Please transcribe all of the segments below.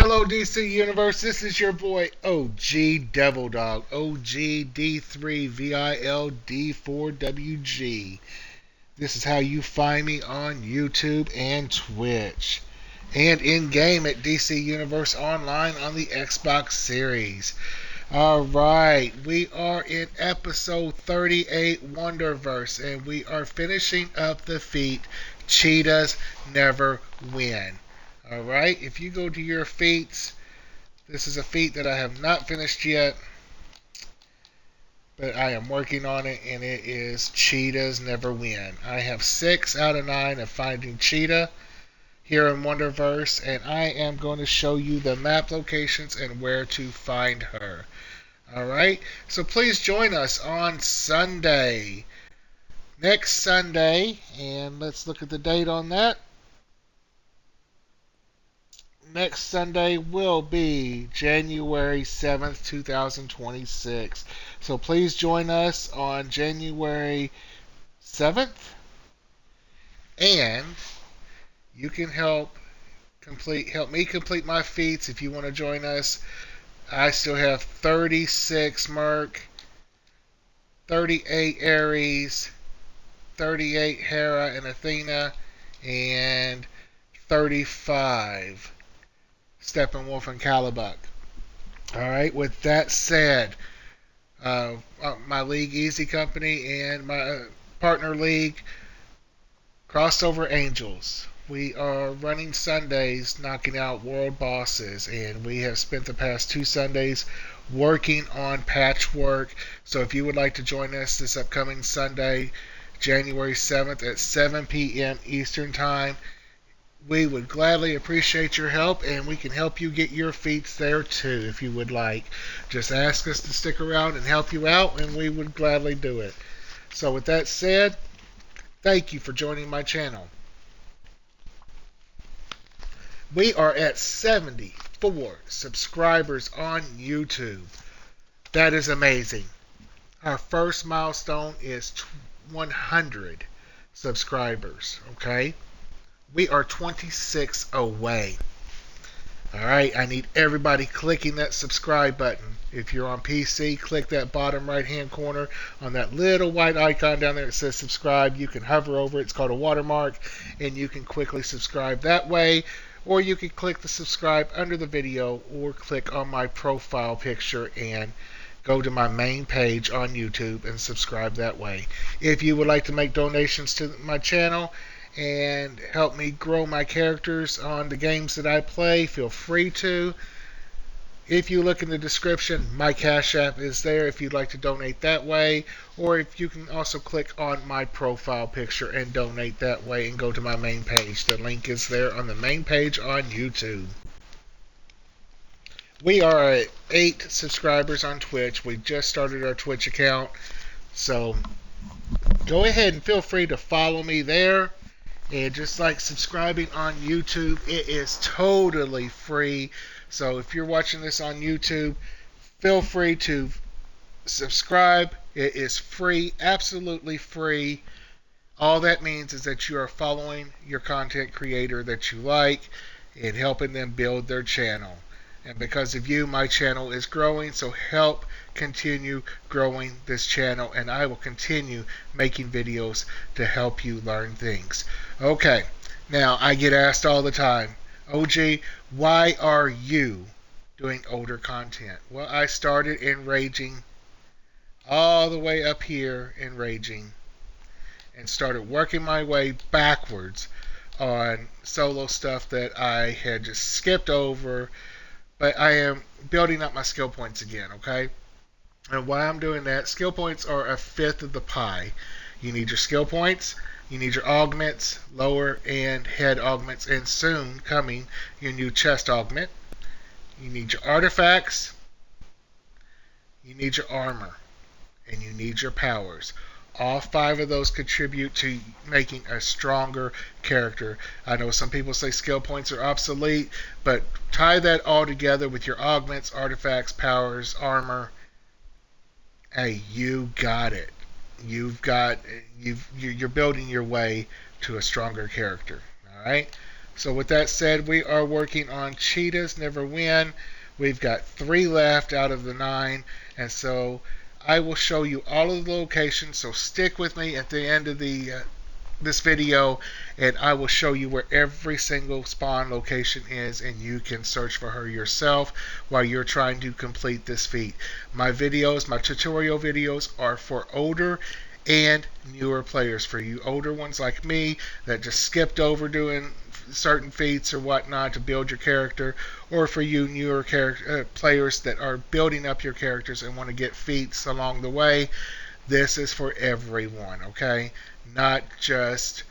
Hello, DC Universe. This is your boy OG Devil Dog, OGD3VILD4WG. This is how you find me on YouTube and Twitch, and in game at DC Universe Online on the Xbox Series. All right, we are in episode 38 Wonderverse, and we are finishing up the feat Cheetahs Never Win. All right, if you go to your feats, this is a feat that I have not finished yet, but I am working on it, and it is Cheetahs Never Win. I have 6 out of 9 of finding Cheetah here in Wonderverse, and I am going to show you the map locations and where to find her. Alright, so please join us on Sunday. Next Sunday, and let's look at the date on that. Next Sunday will be January 7th, 2026. So please join us on January 7th, and you can help me complete my feats if you want to join us. I still have 36 Merc, 38 Ares, 38 Hera and Athena, and 35 Steppenwolf and Calibuck. Alright, with that said, my League Easy Company and my partner league, Crossover Angels. We are running Sundays knocking out world bosses, and we have spent the past 2 Sundays working on patchwork. So if you would like to join us this upcoming Sunday, January 7th at 7 p.m. Eastern Time, we would gladly appreciate your help, and we can help you get your feats there too if you would like. Just ask us to stick around and help you out, and we would gladly do it. So with that said, thank you for joining my channel. We are at 74 subscribers on YouTube. That is amazing. Our first milestone is 100 subscribers, okay? We are 26 away. Alright, I need everybody clicking that subscribe button. If you're on PC, click that bottom right hand corner on that little white icon down there that says subscribe. You can hover over it. It's called a watermark, and you can quickly subscribe that way. Or you can click the subscribe under the video, or click on my profile picture and go to my main page on YouTube and subscribe that way. If you would like to make donations to my channel and help me grow my characters on the games that I play, feel free to. If you look in the description, my Cash App is there if you'd like to donate that way, or if you can also click on my profile picture and donate that way and go to my main page. The link is there on the main page on YouTube. We are at 8 subscribers on Twitch. We just started our Twitch account, so go ahead and feel free to follow me there. And just like subscribing on YouTube, it is totally free. So if you're watching this on YouTube, feel free to subscribe. It is free, absolutely free. All that means is that you are following your content creator that you like and helping them build their channel. And because of you, my channel is growing, so help continue growing this channel, and I will continue making videos to help you learn things. Okay, now I get asked all the time, OG, why are you doing older content? Well, I started in Raging, all the way up here in Raging, and started working my way backwards on solo stuff that I had just skipped over. But I am building up my skill points again, okay? And why I'm doing that, skill points are a fifth of the pie. You need your skill points, you need your augments, lower and head augments, and soon coming, your new chest augment. You need your artifacts, you need your armor, and you need your powers. All 5 of those contribute to making a stronger character. I know some people say skill points are obsolete, but tie that all together with your augments, artifacts, powers, armor. Hey, you got it. You're building your way to a stronger character. All right. So with that said, we are working on Cheetahs Never Win. We've got 3 left out of the 9, and so I will show you all of the locations. So stick with me at the end of this video, and I will show you where every single spawn location is, and you can search for her yourself while you're trying to complete this feat. My videos, my tutorial videos, are for older and newer players. For you older ones like me that just skipped over doing certain feats or whatnot to build your character, or for you newer players that are building up your characters and want to get feats along the way, this is for everyone, okay? Not just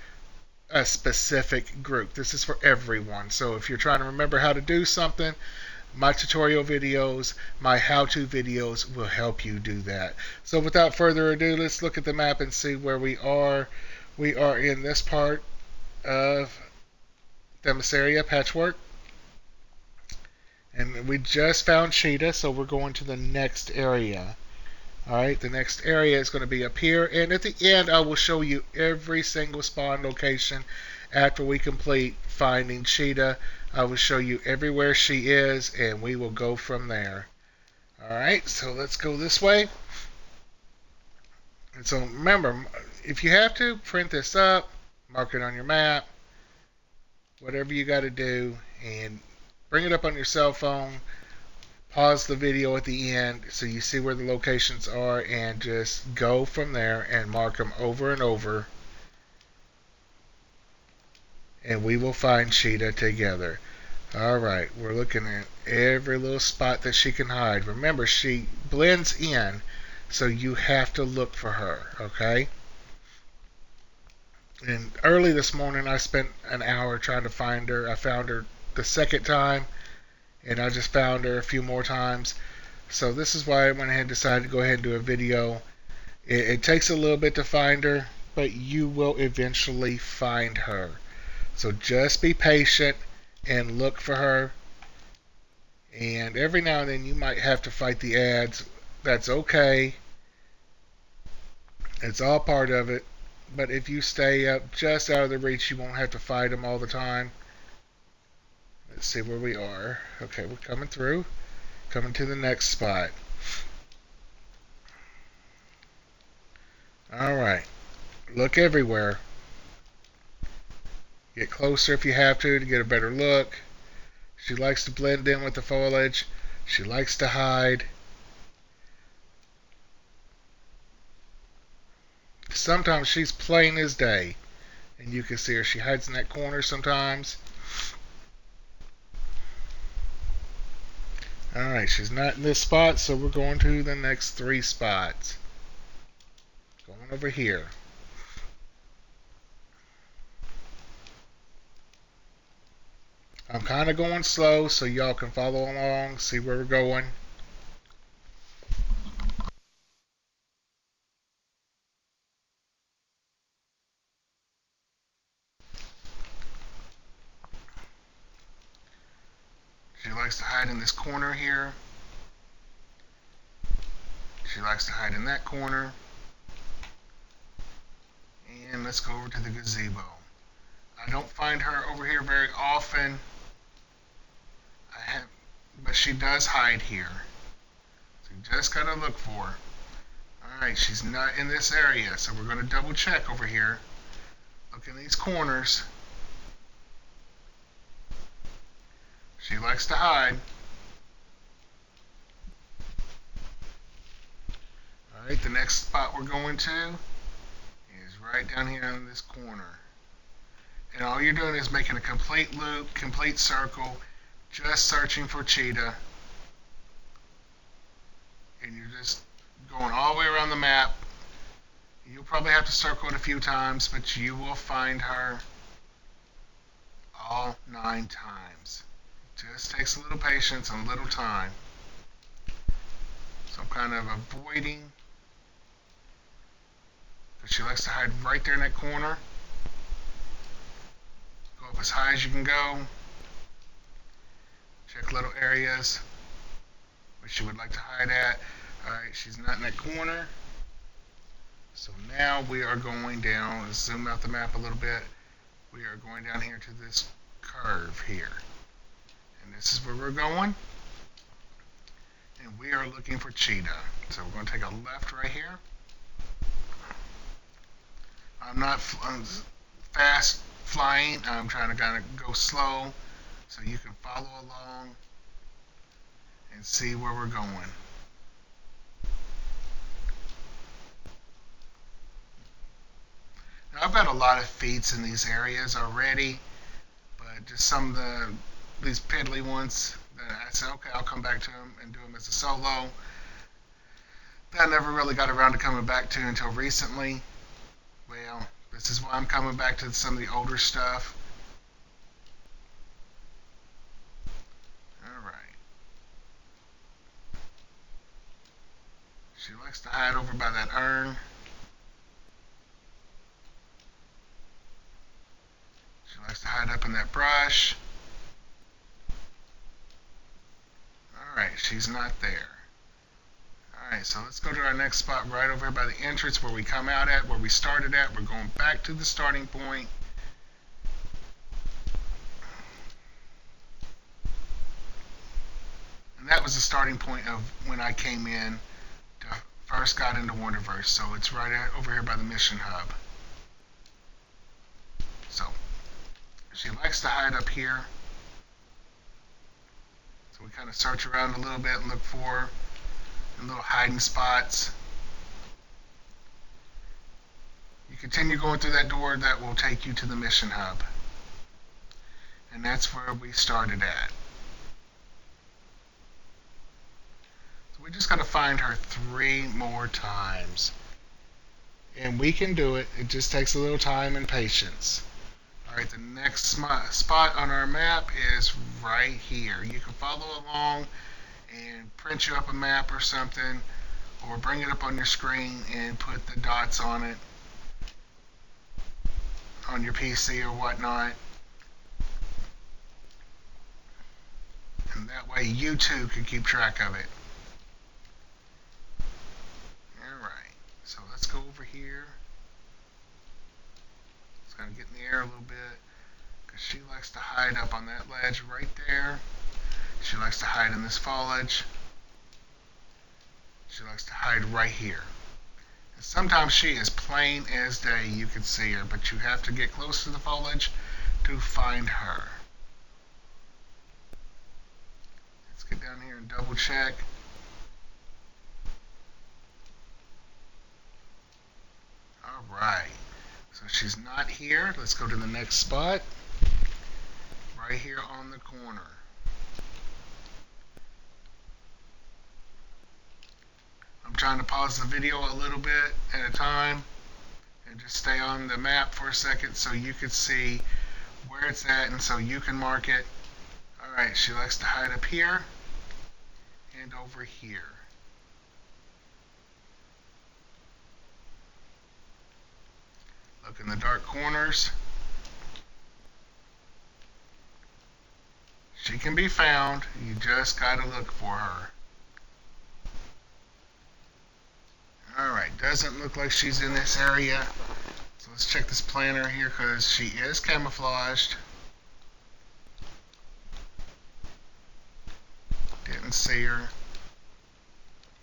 a specific group. This is for everyone. So if you're trying to remember how to do something, my tutorial videos, my how-to videos will help you do that. So without further ado, let's look at the map and see where we are. We are in this part of Themyscira Patchwork. And we just found Cheetah, so we're going to the next area. Alright, the next area is going to be up here, and at the end I will show you every single spawn location after we complete finding Cheetah. I will show you everywhere she is, and we will go from there. Alright, so let's go this way. And so remember, if you have to, print this up, mark it on your map, whatever you got to do, and bring it up on your cell phone. Pause the video at the end so you see where the locations are, and just go from there and mark them over and over, and we will find Cheetah together. Alright, we're looking at every little spot that she can hide. Remember, she blends in, so you have to look for her, okay? And early this morning I spent an hour trying to find her. I found her the second time, and I just found her a few more times. So this is why I went ahead and decided to go ahead and do a video. It takes a little bit to find her, but you will eventually find her. So just be patient and look for her. And every now and then you might have to fight the ads. That's okay. It's all part of it. But if you stay up just out of the reach, you won't have to fight them all the time. Let's see where we are. Okay, we're coming through. Coming to the next spot. Alright. Look everywhere. Get closer if you have to get a better look. She likes to blend in with the foliage. She likes to hide. Sometimes she's plain as day, and you can see her. She hides in that corner sometimes. Alright, she's not in this spot, so we're going to the next 3 spots. Going over here. I'm kind of going slow so y'all can follow along, see where we're going. She likes to hide in this corner here. She likes to hide in that corner. And let's go over to the gazebo. I don't find her over here very often. But she does hide here. So you just gotta look for her. Alright, she's not in this area, so we're gonna double check over here. Look in these corners. She likes to hide. Alright, the next spot we're going to is right down here in this corner. And all you're doing is making a complete loop, complete circle, just searching for Cheetah. And you're just going all the way around the map. You'll probably have to circle it a few times, but you will find her all 9 times. It just takes a little patience and a little time. So I'm kind of avoiding, but she likes to hide right there in that corner. Go up as high as you can go. Check little areas which she would like to hide at. Alright, she's not in that corner. So now we are going down. Let's zoom out the map a little bit. We are going down here to this curve here. And this is where we're going. And we are looking for cheetah. So we're going to take a left right here. I'm not fast flying. I'm trying to kind of go slow so you can follow along and see where we're going. Now, I've got a lot of feats in these areas already, but just some of these piddly ones that I said, okay, I'll come back to them and do them as a solo. That I never really got around to coming back to until recently. Well, this is why I'm coming back to some of the older stuff. Alright. She likes to hide over by that urn. She likes to hide up in that brush. Alright, she's not there. Alright, so let's go to our next spot right over here by the entrance where we come out at, where we started at. We're going back to the starting point. And that was the starting point of when I came in to first got into Wonderverse. So it's right over here by the mission hub. So she likes to hide up here. So we kind of search around a little bit and look for little hiding spots. You continue going through that door, that will take you to the mission hub. And that's where we started at. So we just got to find her 3 more times. And we can do it. It just takes a little time and patience. Alright, the next spot on our map is right here. You can follow along and print you up a map or something, or bring it up on your screen and put the dots on it on your PC or whatnot. And that way you too can keep track of it. Alright, so let's go over here. Let's kind of get in the air a little bit, because she likes to hide up on that ledge right there. She likes to hide in this foliage. She likes to hide right here. And sometimes she is plain as day. You can see her, but you have to get close to the foliage to find her. Let's get down here and double check. Alright. So she's not here. Let's go to the next spot. Right here on the corner. I'm trying to pause the video a little bit at a time and just stay on the map for a second so you can see where it's at and so you can mark it. Alright, she likes to hide up here and over here. Look in the dark corners. She can be found. You just gotta look for her. Alright, doesn't look like she's in this area. So let's check this planner here because she is camouflaged. Didn't see her.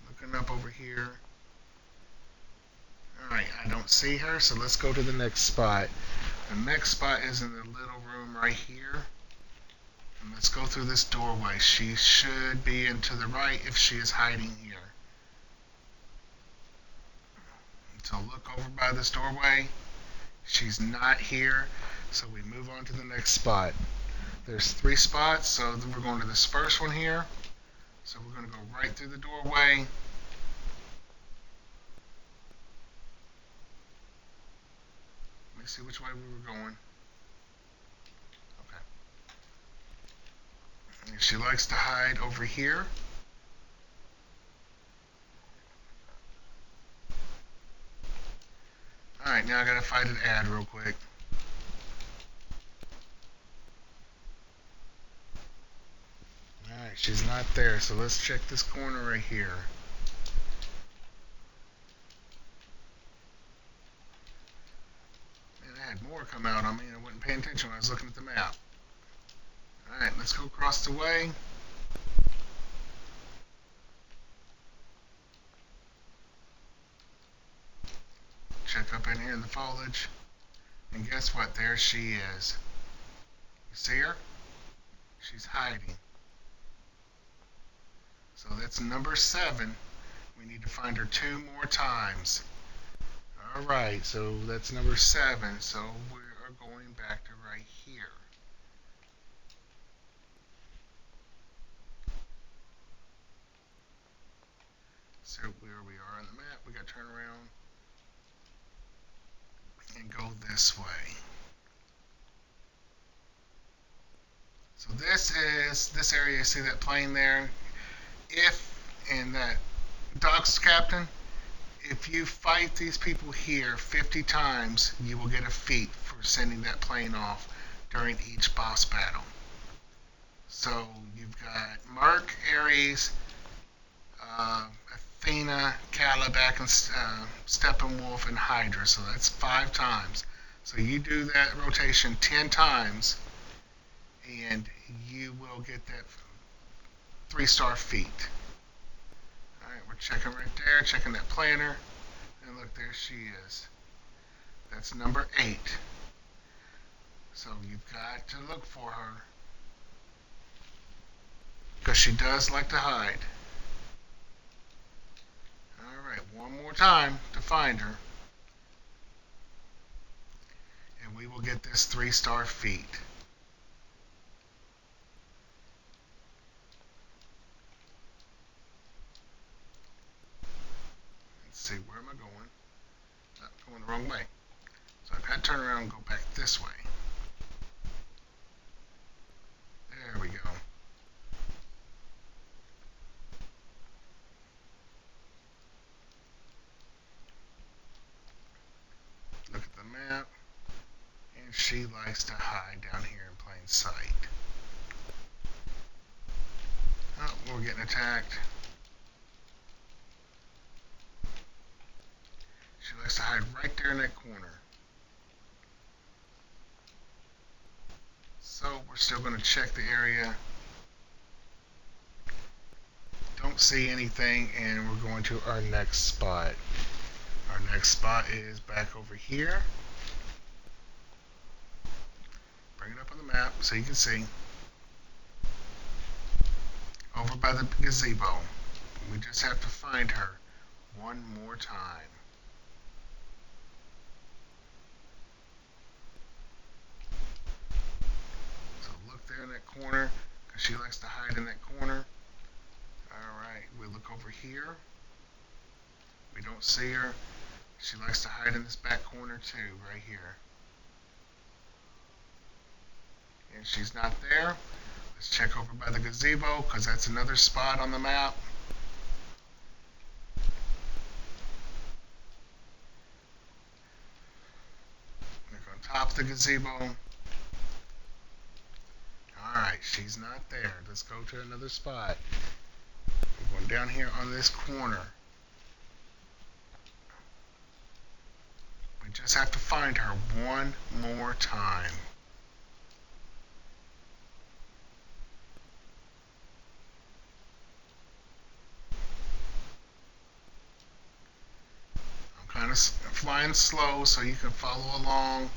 Looking up over here. Alright, I don't see her, so let's go to the next spot. The next spot is in the little room right here. And let's go through this doorway. She should be into the right if she is hiding here. So look over by this doorway. She's not here, so we move on to the next spot. There's 3 spots, so we're going to this first one here. So we're going to go right through the doorway. Let me see which way we were going. Okay. And she likes to hide over here. Alright, now I gotta find an ad real quick. Alright, she's not there, so let's check this corner right here. Man, I had more come out on me and I wasn't paying attention when I was looking at the map. Alright, let's go across the way. Check up in here in the foliage. And guess what? There she is. You see her? She's hiding. So that's number 7. We need to find her 2 more times. Alright, so that's number 7. So we are going back to right here. So where we are on the map, we got to turn around and go this way. So this area, you see that plane there? And that docks captain, if you fight these people here 50 times, you will get a feat for sending that plane off during each boss battle. So you've got Mark, Ares, Athena, Calibak, and Steppenwolf, and Hydra. So that's 5 times. So you do that rotation 10 times, and you will get that 3-star feat. Alright, we're checking right there, checking that planner. And look, there she is. That's number 8. So you've got to look for her, because she does like to hide. Alright, one more time to find her. And we will get this 3-star feat. Let's see, where am I going? I'm going the wrong way. So I've got to turn around and go back this way. There we go. Look at the map. And she likes to hide down here in plain sight. Oh, we're getting attacked. She likes to hide right there in that corner. So we're still going to check the area. Don't see anything, and we're going to our next spot. Our next spot is back over here. Bring it up on the map so you can see. Over by the gazebo. We just have to find her one more time. So look there in that corner, because she likes to hide in that corner. Alright, we look over here. We don't see her. She likes to hide in this back corner too, right here. And she's not there. Let's check over by the gazebo, because that's another spot on the map. Look on top of the gazebo. Alright, she's not there. Let's go to another spot. We're going down here on this corner. We just have to find her one more time. I'm kind of flying slow so you can follow along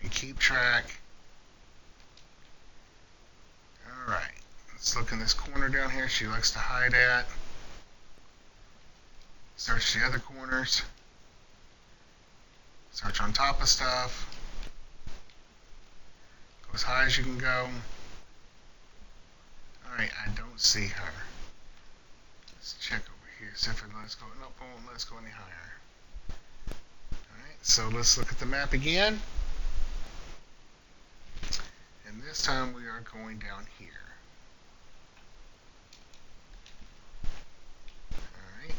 and keep track. Alright, let's look in this corner down here she likes to hide at. Search the other corners. Search on top of stuff. Go as high as you can go. Alright, I don't see her. Let's check over here. See if it lets go. Nope, it won't let us go any higher. Alright, so let's look at the map again. And this time we are going down here. Alright.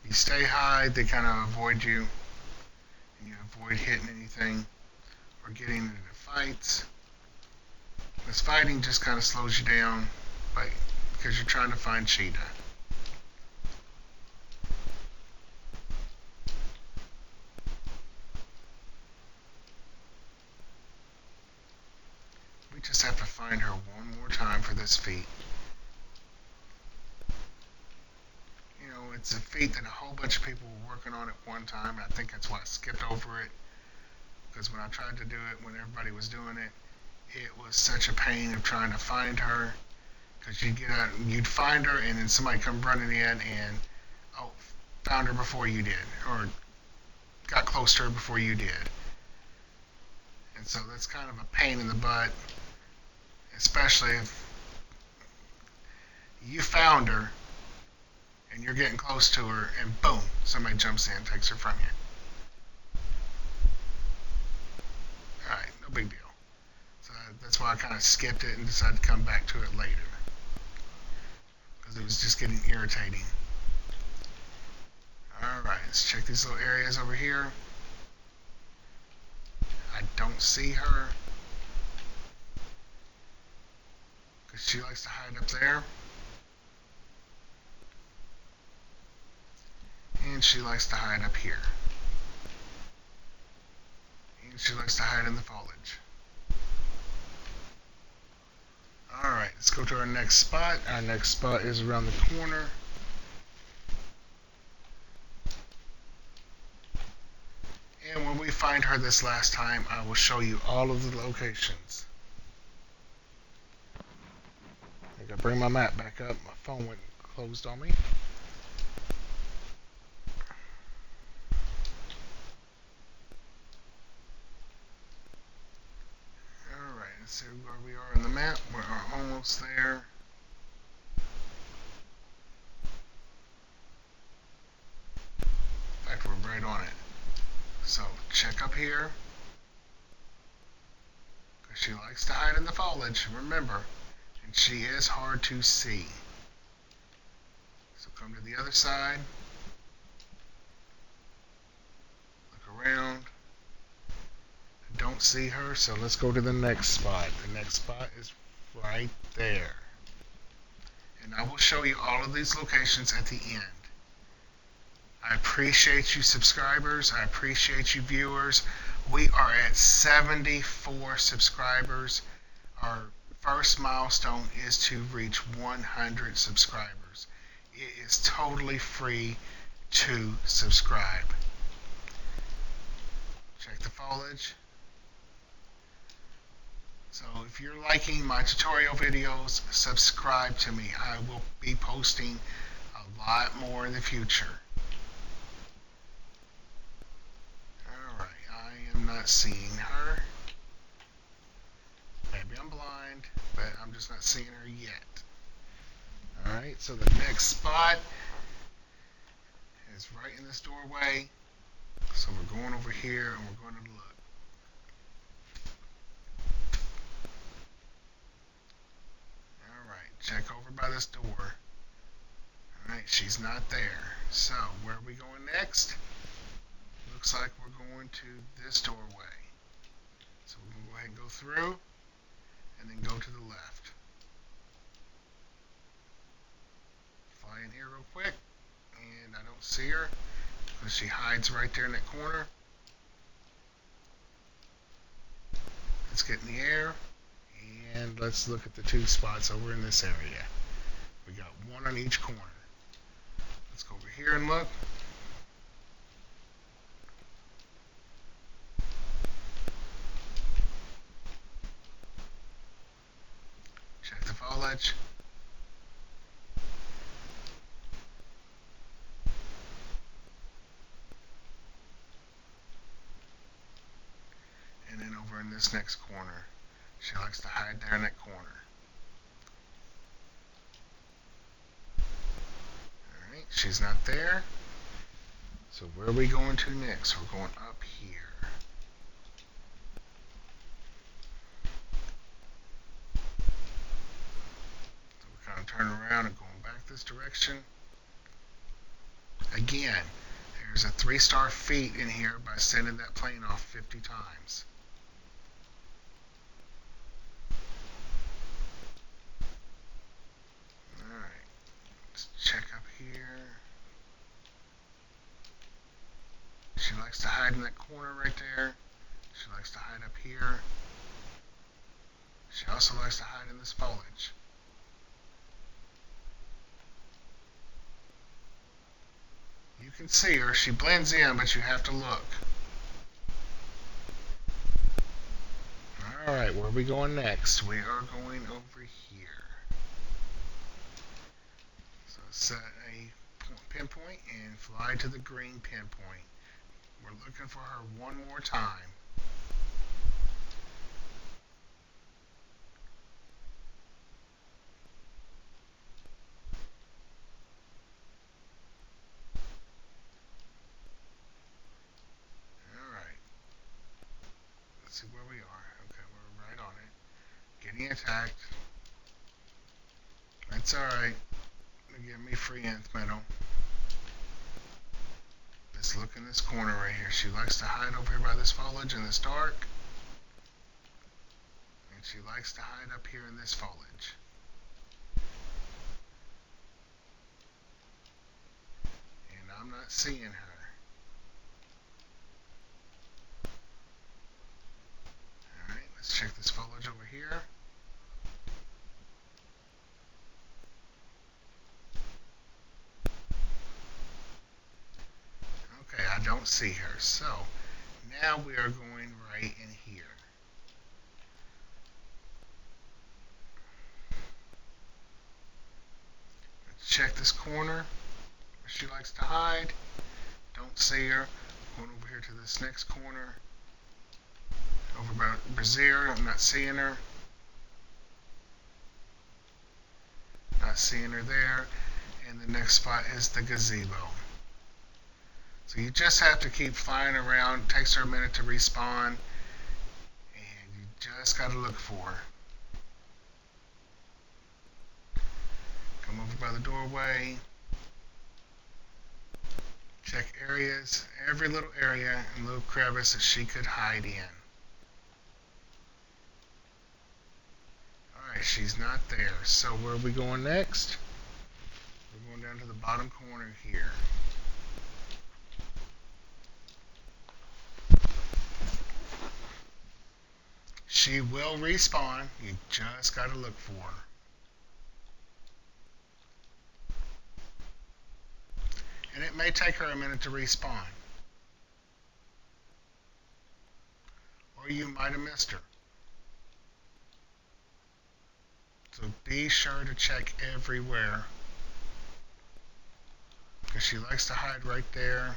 You stay high, they kind of avoid you, and you avoid hitting anything or getting into fights. This fighting just kind of slows you down, like, because you're trying to find cheetah. We just have to find her one more time for this feat. You know, it's a feat that a whole bunch of people were working on at one time. I think that's why I skipped over it. Because when I tried to do it, when everybody was doing it, it was such a pain of trying to find her. Because you'd find her, and then somebody come running in and, oh, found her before you did, or got close to her before you did. And so that's kind of a pain in the butt, especially if you found her and you're getting close to her, and boom, somebody jumps in and takes her from you. Alright, no big deal. So that's why I kind of skipped it and decided to come back to it later. Because it was just getting irritating. Alright, let's check these little areas over here. I don't see her. Because she likes to hide up there. And she likes to hide up here. And she likes to hide in the foliage. Alright, let's go to our next spot. Our next spot is around the corner. And when we find her this last time, I will show you all of the locations. I gotta bring my map back up. My phone went closed on me. Alright, let's see where we are on the map. We are almost there. In fact, we're right on it. So check up here. Because she likes to hide in the foliage, remember. And she is hard to see. So come to the other side. Look around. I don't see her, so let's go to the next spot. The next spot is right there. And I will show you all of these locations at the end. I appreciate you subscribers. I appreciate you viewers. We are at 74 subscribers. Our first milestone is to reach 100 subscribers. It is totally free to subscribe. Check the foliage. So if you're liking my tutorial videos, subscribe to me. I will be posting a lot more in the future. Alright, I am not seeing her. Maybe I'm blind, but I'm just not seeing her yet. Alright, so the next spot is right in this doorway. So we're going over here and we're going to look. Alright, check over by this door. Alright, she's not there. So, where are we going next? Looks like we're going to this doorway. So we're going to go ahead and go through and then go to the left. Fly in here real quick. And I don't see her because she hides right there in that corner. Let's get in the air and let's look at the two spots over in this area. We got one on each corner. Let's go over here and look. Check the foliage. And then over in this next corner. She likes to hide there in that corner. Alright, she's not there. So where are we going to next? We're going up here. So we're kind of turning around and going back this direction. Again, there's a 3-star feat in here by sending that plane off 50 times. She likes to hide in that corner right there. She likes to hide up here. She also likes to hide in this foliage. You can see her. She blends in, but you have to look. Alright, where are we going next? We are going over here. So set a pinpoint and fly to the green pinpoint. We're looking for her one more time. Alright. Let's see where we are. Okay, we're right on it. Getting attacked. That's alright. Give me free nth metal. Let's look in this corner right here. She likes to hide over here by this foliage in this dark. And she likes to hide up here in this foliage. And I'm not seeing her. Alright, let's check this foliage over here. Okay, I don't see her. So, now we are going right in here. Let's check this corner where she likes to hide. Don't see her. Going over here to this next corner. Over by Brazier, I'm not seeing her. Not seeing her there. And the next spot is the gazebo. So you just have to keep flying around. It takes her a minute to respawn. And you just got to look for her. Come over by the doorway. Check areas. Every little area and little crevice that she could hide in. Alright, she's not there. So where are we going next? We're going down to the bottom corner here. She will respawn. You just got to look for her. And it may take her a minute to respawn. Or you might have missed her. So be sure to check everywhere. Because she likes to hide right there.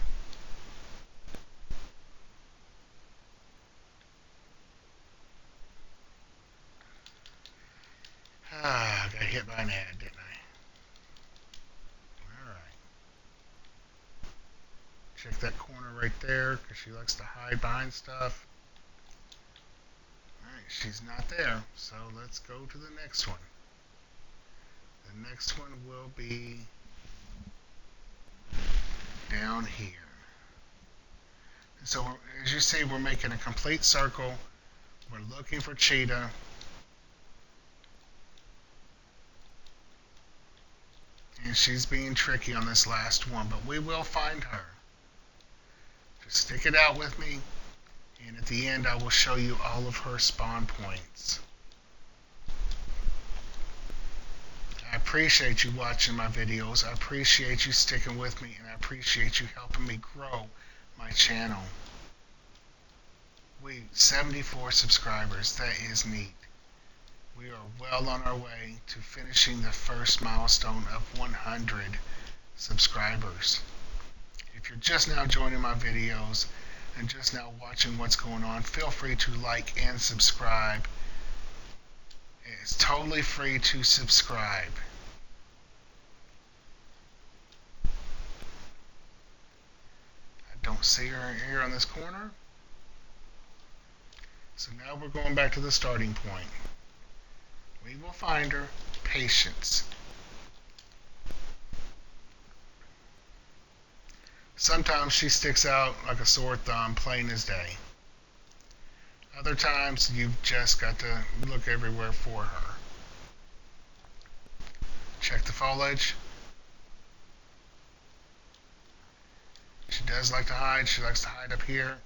I got hit by an ad, didn't I? Alright. Check that corner right there, because she likes to hide behind stuff. Alright, she's not there, so let's go to the next one. The next one will be down here. So, as you see, we're making a complete circle. We're looking for Cheetah. And she's being tricky on this last one, but we will find her. Just stick it out with me, and at the end I will show you all of her spawn points. I appreciate you watching my videos. I appreciate you sticking with me, and I appreciate you helping me grow my channel. 74 subscribers. That is neat. We are well on our way to finishing the first milestone of 100 subscribers. If you're just now joining my videos and just now watching what's going on, feel free to like and subscribe. It's totally free to subscribe. I don't see her here on this corner. So now we're going back to the starting point. We will find her. Patience. Sometimes she sticks out like a sore thumb, plain as day. Other times you've just got to look everywhere for her. Check the foliage. She does like to hide. She likes to hide up here.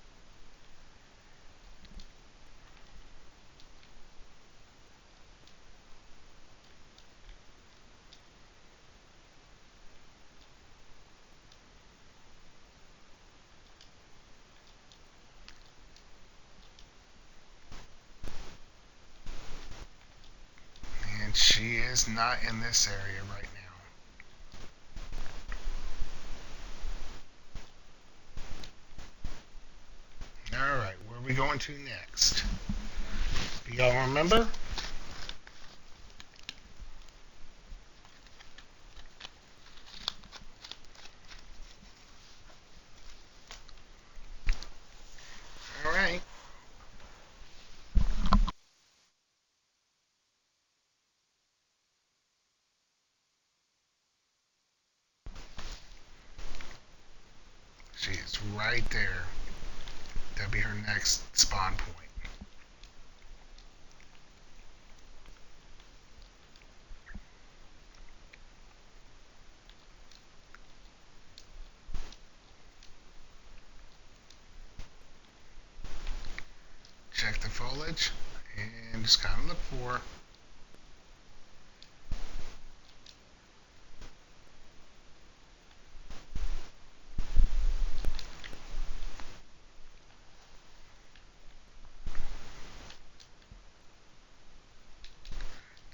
And she is not in this area right now. Alright, where are we going to next? Do y'all remember? Alright. She's right there. That'll be her next spawn point. Check the foliage and just kind of look for her.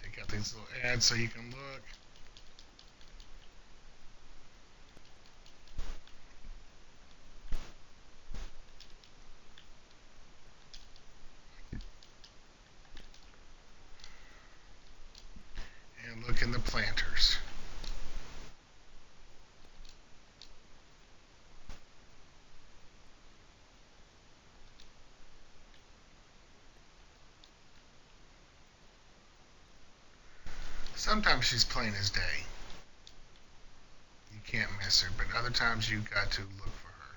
Take out these little ads so you can look. And look in the planters. Sometimes she's plain as day. You can't miss her, but other times you got to look for her.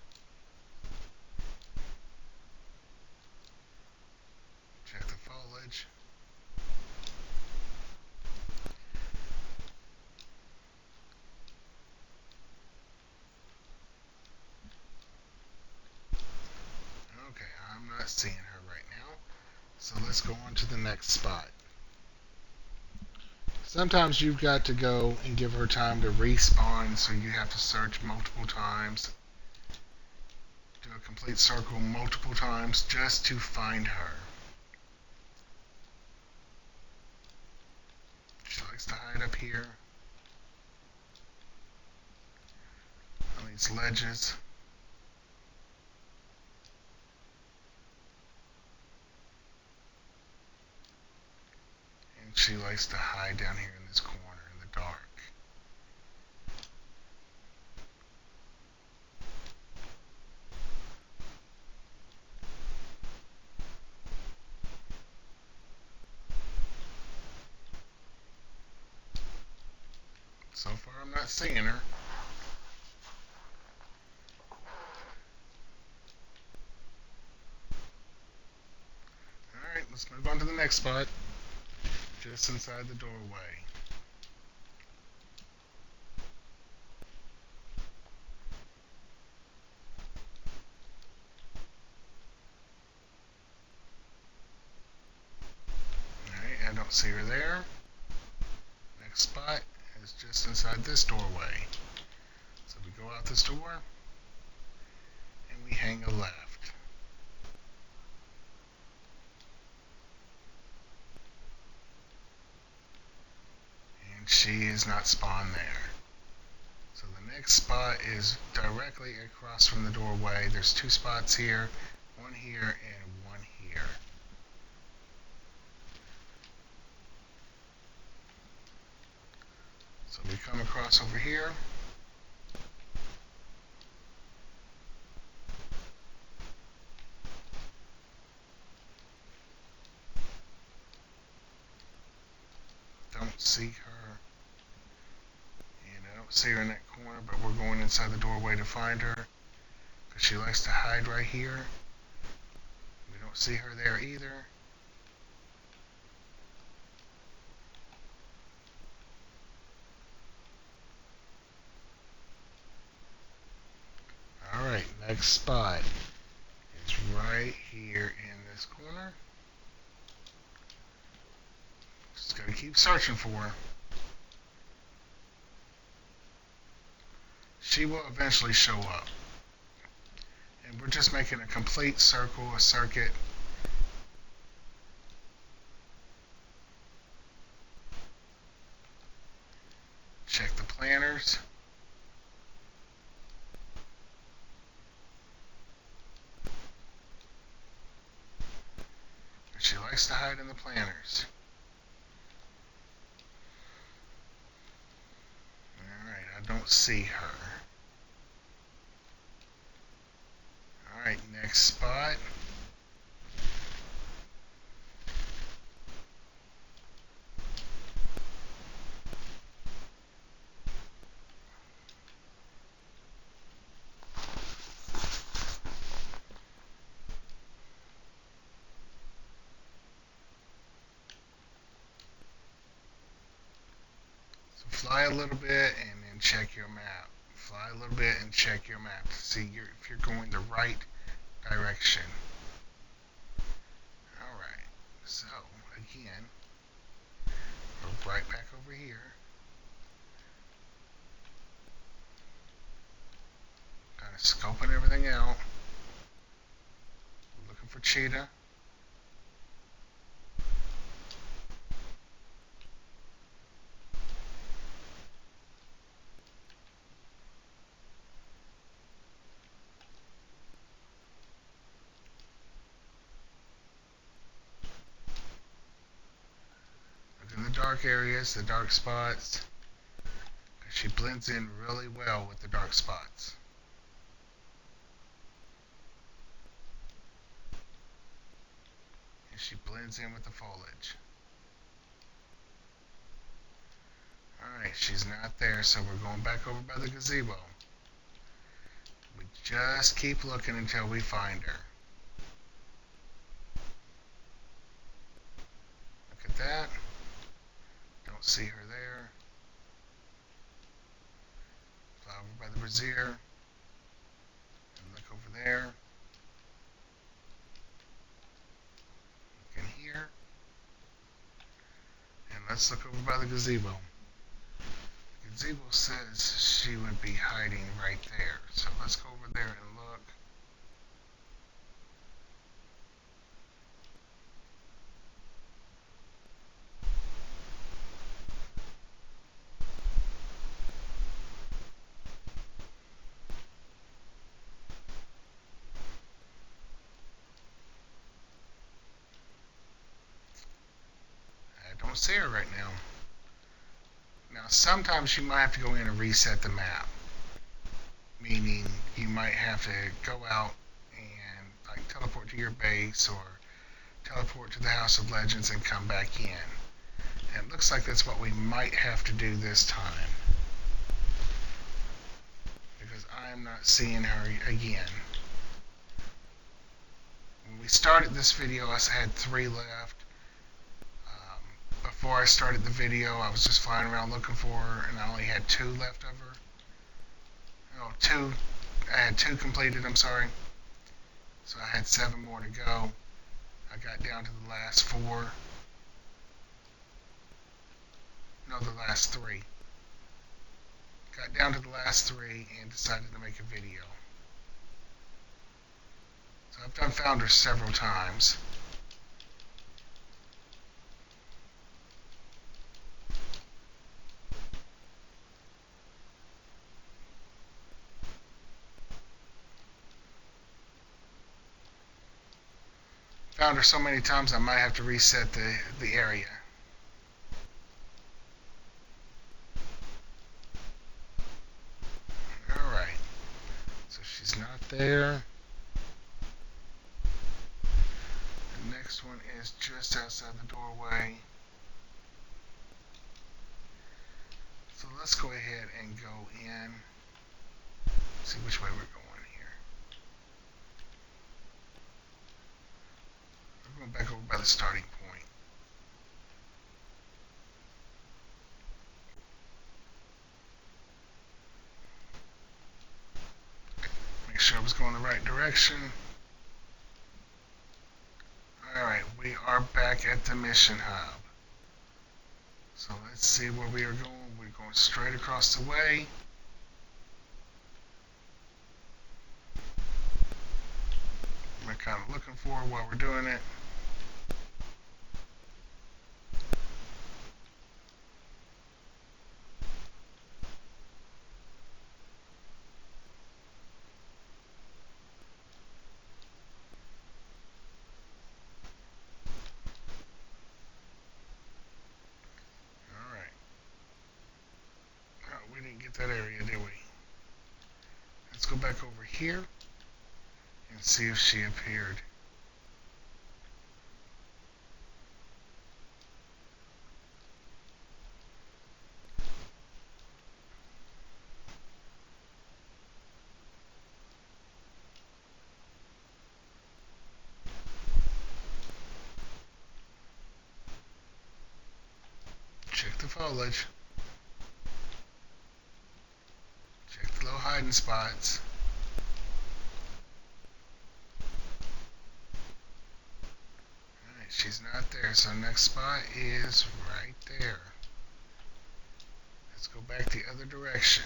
Check the foliage. Okay, I'm not seeing her right now. So let's go on to the next spot. Sometimes you've got to go and give her time to respawn, so you have to search multiple times. Do a complete circle multiple times just to find her. She likes to hide up here on these ledges. And she likes to hide down here in this corner in the dark. So far I'm not seeing her. Alright, let's move on to the next spot. Just inside the doorway. Alright, I don't see her there. Next spot is just inside this doorway. So we go out this door and we hang a left. And she is not spawned there. So the next spot is directly across from the doorway. There's two spots here, one here and one here. So we come across over here. Don't see her. And I don't see her in that corner, but we're going inside the doorway to find her. Because she likes to hide right here. We don't see her there either. Alright, next spot is right here in this corner. Just gotta keep searching for her. She will eventually show up. And we're just making a complete circle, a circuit. Check the planners. She likes to hide in the planners. Alright, I don't see her. Alright, next spot. So fly a little bit and then check your map. Fly a little bit and check your map to see if you're going the right direction. Alright, so again, we're right back over here. Kind of scoping everything out. We're looking for cheetah. Look in the dark areas, the dark spots. She blends in really well with the dark spots. And she blends in with the foliage. Alright, she's not there, so we're going back over by the gazebo. We just keep looking until we find her. Look at that. Don't see her there. Fly over by the brazier. And look over there. Look in here. And let's look over by the gazebo. The gazebo says she would be hiding right there. So let's go over there and look. I don't see her right now. Now, sometimes you might have to go in and reset the map. Meaning, you might have to go out and like teleport to your base or teleport to the House of Legends and come back in. And it looks like that's what we might have to do this time. Because I am not seeing her again. When we started this video, I had 3 left. Before I started the video, I was just flying around looking for her, and I only had 2 left of her. Oh, 2. I had 2 completed, I'm sorry. So I had 7 more to go. I got down to the last 4. No, the last 3. Got down to the last 3 and decided to make a video. So I've found her several times. Found her so many times I might have to reset the area. Alright. So she's not there. The next one is just outside the doorway. So let's go ahead and go in. See which way we're going here. We're going back over by the starting point. Make sure I was going the right direction. Alright, we are back at the mission hub. So let's see where we are going. We're going straight across the way. We're kind of looking for while we're doing it. Alright. Oh, we didn't get that area, did we? Let's go back over here and see if she appeared. Check the foliage. Check the little hiding spots. Alright, she's not there, so next spot is right there. Let's go back the other direction.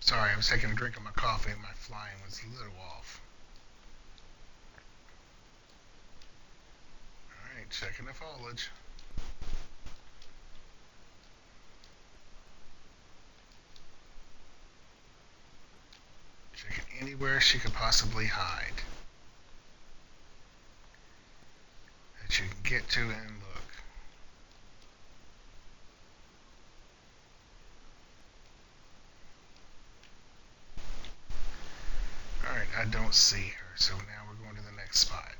Sorry, I was taking a drink of my coffee and my flying was a little off. Alright, checking the foliage. Checking anywhere she could possibly hide that you can get to and look. Alright, I don't see her, so now we're going to the next spot.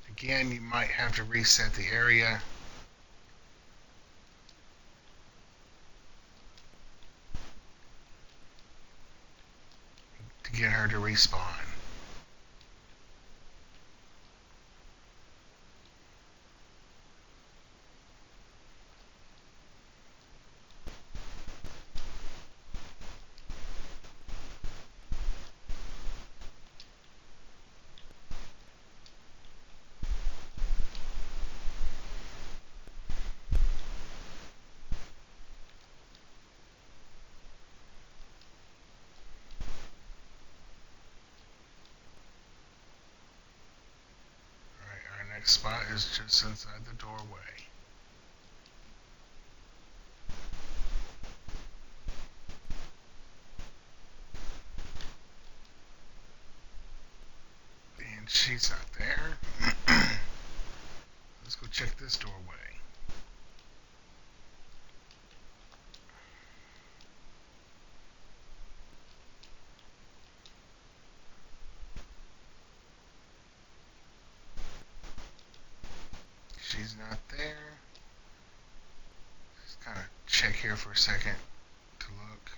Again, you might have to reset the area. To get her to respawn. Next spot is just inside the doorway. And she's not there. Let's go check this doorway. She's not there. Just kind of check here for a second to look.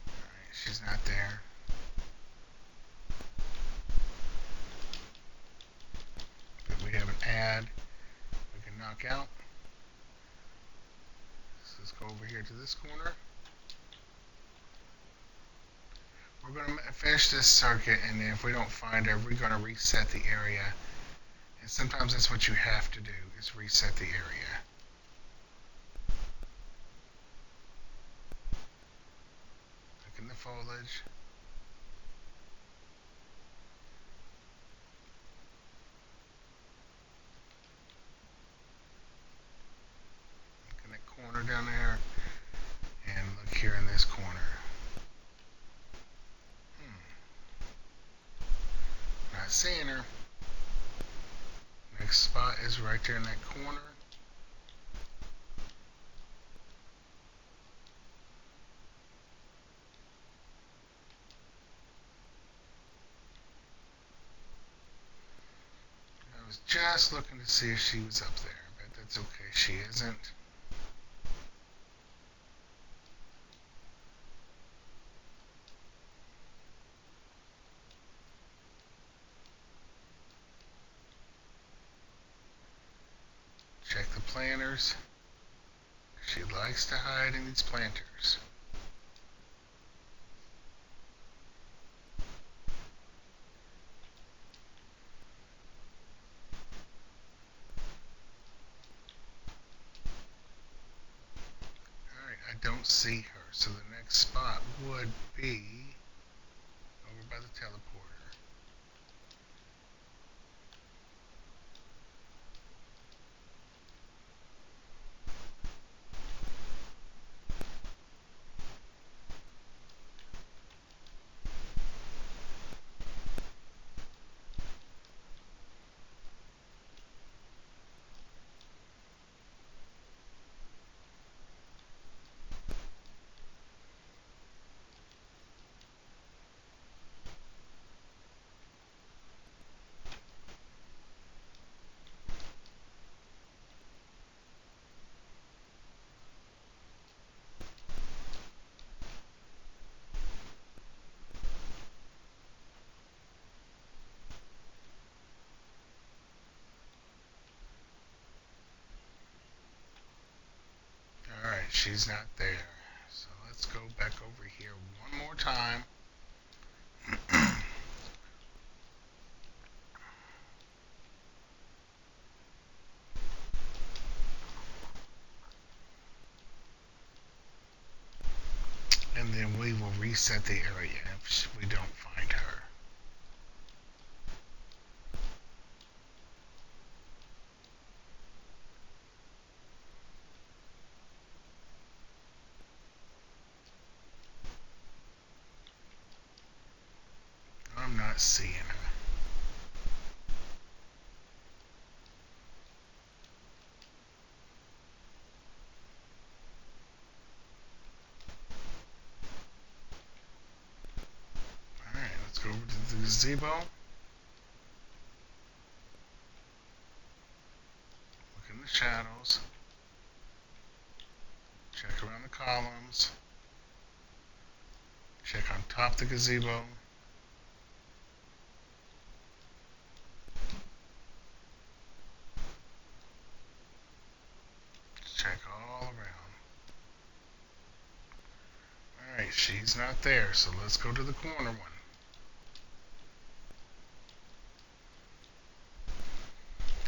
Alright, she's not there. But we have an ad we can knock out. So let's go over here to this corner. We're going to finish this circuit, and if we don't find her, we're going to reset the area. And sometimes that's what you have to do, is reset the area. Look in the foliage. Look in that corner down there. And look here in this corner. Not seeing her. Next spot is right there in that corner. I was just looking to see if she was up there, but that's okay, she isn't. Check the planters. She likes to hide in these planters. Alright, I don't see her, so the next spot would be over by the teleporter. Alright, she's not there. So let's go back over here one more time. And then we will reset the area if we don't find her. I'm not seeing her. Alright, let's go over to the gazebo. Look in the shadows. Check around the columns. Check on top of the gazebo. Check all around. Alright, she's not there, so let's go to the corner one.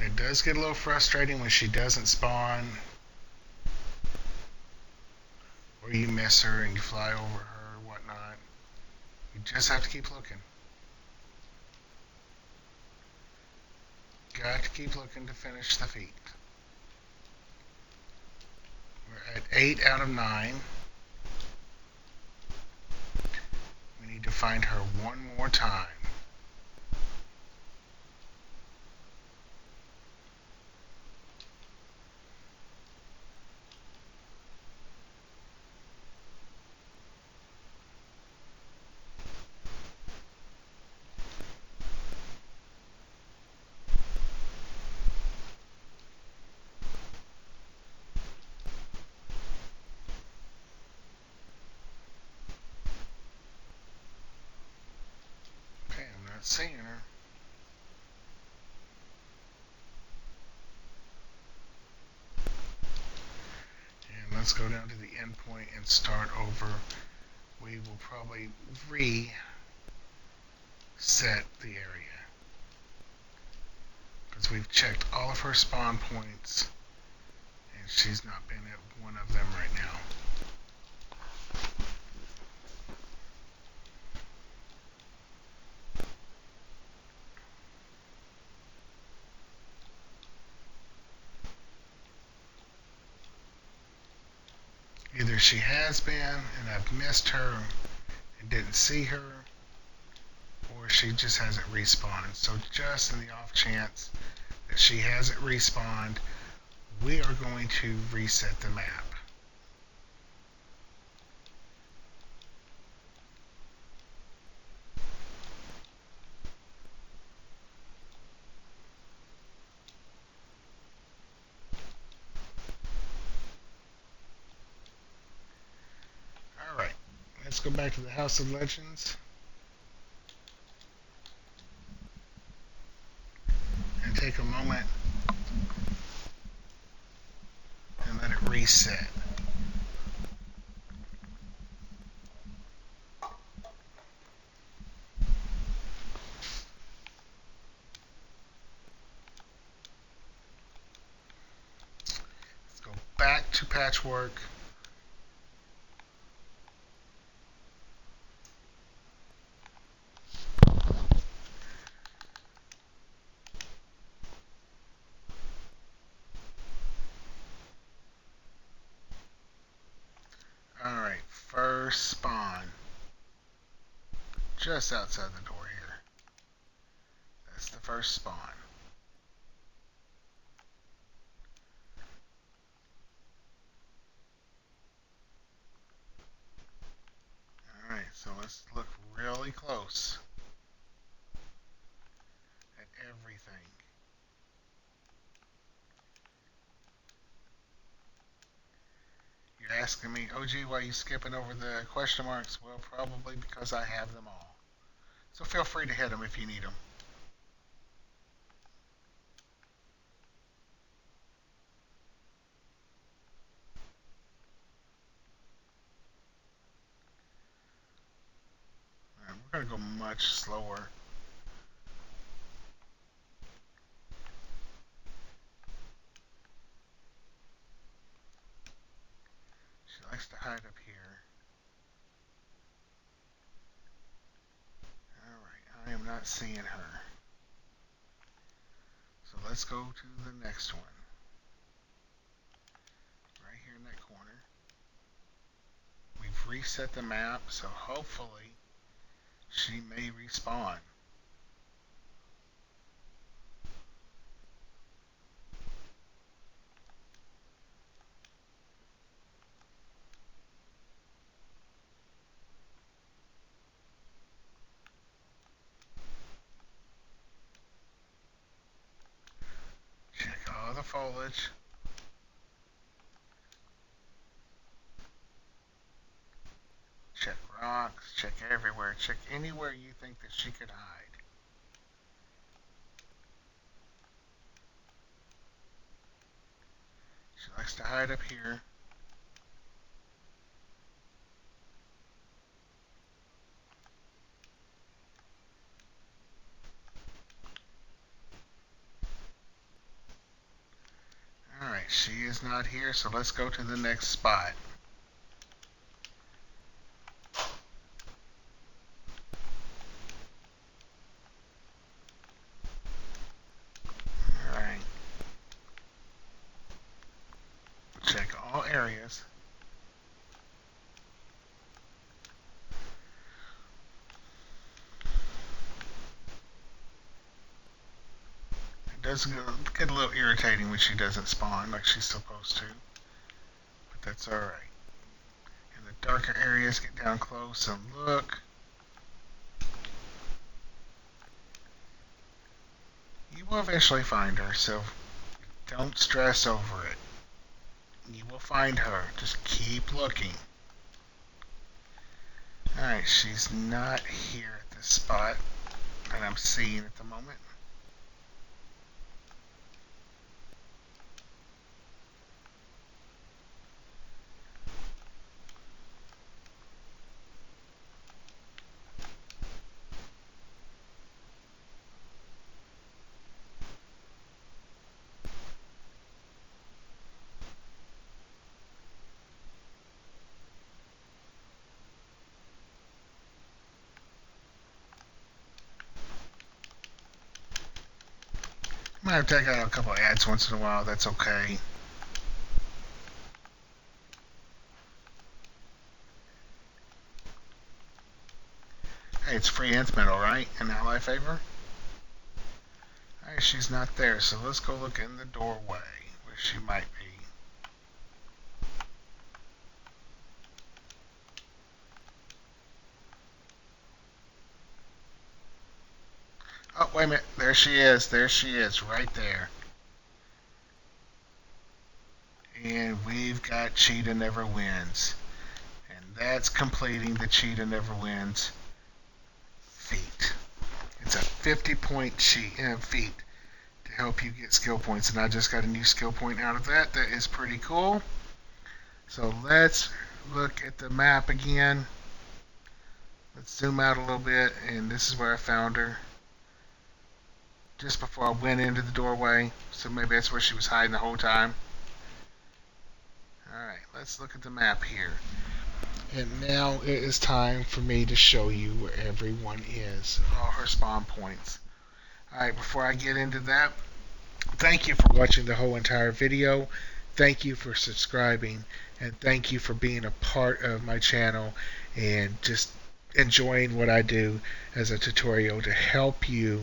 It does get a little frustrating when she doesn't spawn, or you miss her and you fly over her or whatnot. You just have to keep looking. Got to keep looking to finish the feat. We're at 8 out of 9. We need to find her one more time. Okay, I'm not seeing her. And let's go down to the endpoint and start over. We will probably reset the area, because we've checked all of her spawn points and she's not been at one of them right now. Either she has been and I've missed her and didn't see her, or she just hasn't respawned. So just in the off chance that she hasn't respawned, we are going to reset the map. Alright, let's go back to the House of Legends and take a moment and let it reset. Let's go back to patchwork. Alright, first spawn. Just outside the door here. That's the first spawn. Alright, so let's look really close at everything. You're asking me, OG, why are you skipping over the question marks? Well, probably because I have them all. So feel free to hit them if you need them. Alright, we're going to go much slower. She likes to hide up here. Alright, I am not seeing her. So let's go to the next one. Right here in that corner. We've reset the map, so hopefully she may respawn. Check all the foliage. Check rocks. Check everywhere. Check anywhere you think that she could hide. She likes to hide up here. Alright, she is not here, so let's go to the next spot. Alright. Check all areas. It does get a little irritating when she doesn't spawn like she's supposed to. But that's alright. In the darker areas, get down close and look. You will eventually find her, so don't stress over it. You will find her. Just keep looking. Alright, she's not here at this spot that I'm seeing at the moment. Might have to take out a couple of ads once in a while, that's okay. Hey, it's free nth metal, right? An ally favor? Alright, she's not there, so let's go look in the doorway where she might be. Oh, wait a minute. There she is. There she is, right there. And we've got Cheetah Never Wins. And that's completing the Cheetah Never Wins feat. It's a 50-point feat to help you get skill points. And I just got a new skill point out of that. That is pretty cool. So let's look at the map again. Let's zoom out a little bit, and this is where I found her. Just before I went into the doorway. So maybe that's where she was hiding the whole time. Alright, let's look at the map here. And now it is time for me to show you where everyone is. All her spawn points. Alright, before I get into that, thank you for watching the whole entire video. Thank you for subscribing. And thank you for being a part of my channel and just enjoying what I do as a tutorial to help you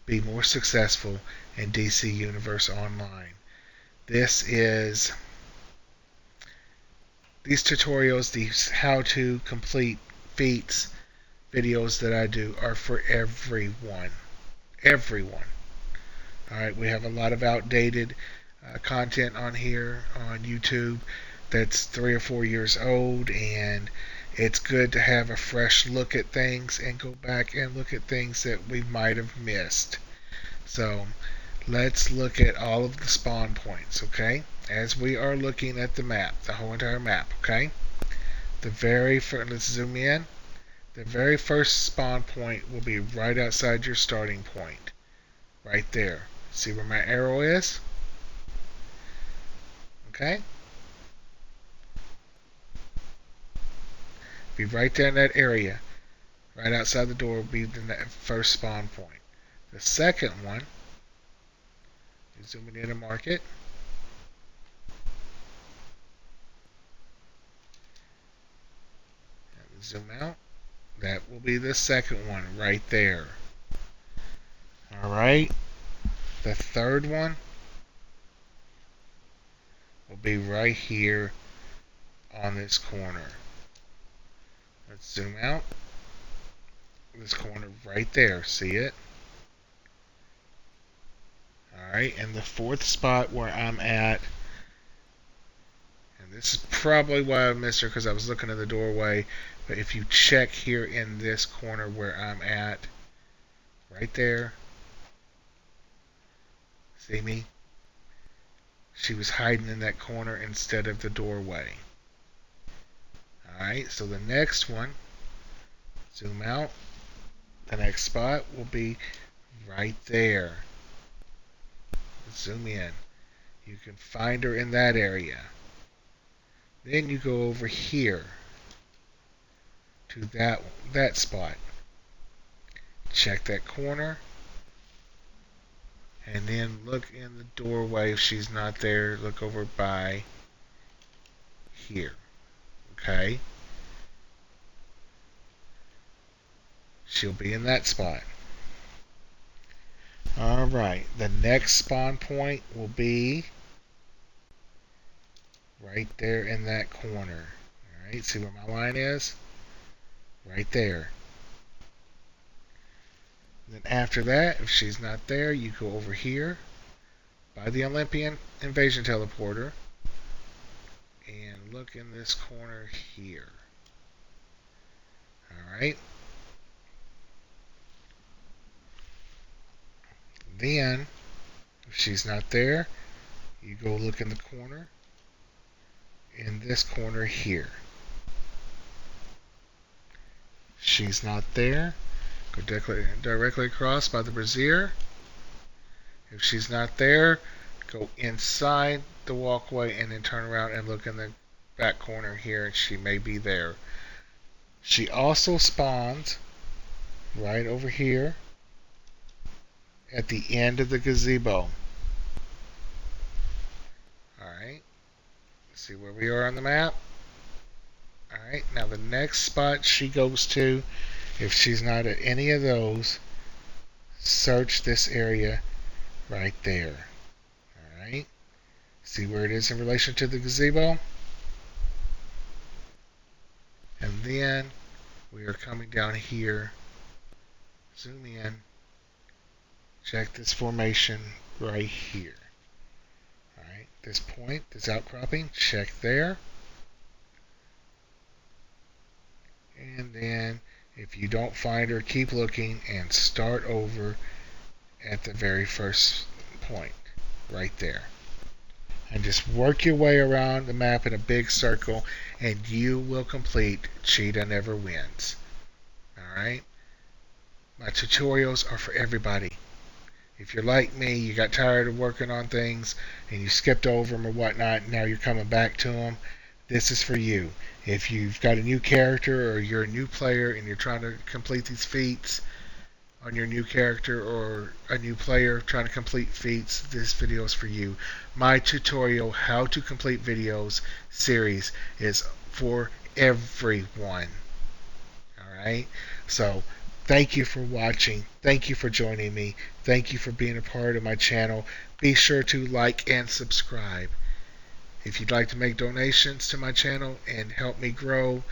be more successful in DC Universe Online. These tutorials, these how to complete feats videos that I do are for everyone. Everyone. Alright, we have a lot of outdated content on here on YouTube that's 3 or 4 years old, and it's good to have a fresh look at things and go back and look at things that we might have missed. So let's look at all of the spawn points, okay? As we are looking at the map, the whole entire map, okay? The very first, let's zoom in. The very first spawn point will be right outside your starting point. Right there. See where my arrow is? Okay? Be right there in that area. Right outside the door will be the first spawn point. The second one, zooming in and mark it. And zoom out. That will be the second one right there. Alright. The third one will be right here on this corner. Let's zoom out. This corner right there. See it? Alright, and the fourth spot where I'm at, and this is probably why I missed her because I was looking at the doorway, but if you check here in this corner where I'm at, right there, see me? She was hiding in that corner instead of the doorway. Alright, so the next one, zoom out, the next spot will be right there. Zoom in. You can find her in that area. Then you go over here to that spot. Check that corner. And then look in the doorway. If she's not there, look over by here. Okay? She'll be in that spot. Alright, the next spawn point will be right there in that corner. Alright, see where my line is? Right there. Then after that, if she's not there, you go over here by the Olympian Invasion Teleporter and look in this corner here. Alright. Then, if she's not there, you go look in the corner, in this corner here. She's not there, go directly across by the brazier. If she's not there, go inside the walkway and then turn around and look in the back corner here, and she may be there. She also spawns right over here at the end of the gazebo. Alright, see where we are on the map? Alright, now the next spot she goes to, if she's not at any of those, search this area right there. Alright, see where it is in relation to the gazebo? And then we are coming down here, zoom in, check this formation right here. Alright, this point, this outcropping, check there. And then if you don't find her, keep looking and start over at the very first point right there. And just work your way around the map in a big circle, and you will complete Cheetah Never Wins. Alright? My tutorials are for everybody. If you're like me, you got tired of working on things and you skipped over them or whatnot, and now you're coming back to them, this is for you. If you've got a new character or you're a new player and you're trying to complete these feats on your new character, or a new player trying to complete feats, this video is for you. My tutorial how to complete videos series is for everyone. Alright? So thank you for watching. Thank you for joining me. Thank you for being a part of my channel. Be sure to like and subscribe. If you'd like to make donations to my channel and help me grow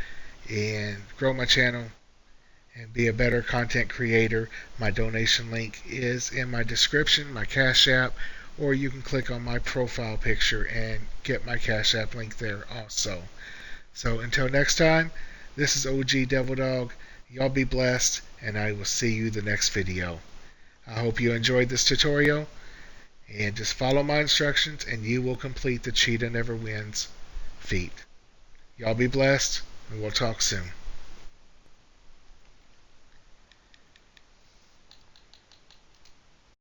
my channel and be a better content creator, my donation link is in my description, my Cash App, or you can click on my profile picture and get my Cash App link there also. So until next time, this is OG Devil Dog. Y'all be blessed, and I will see you the next video. I hope you enjoyed this tutorial, and just follow my instructions and you will complete the Cheetah Never Wins feat. Y'all be blessed, and we'll talk soon.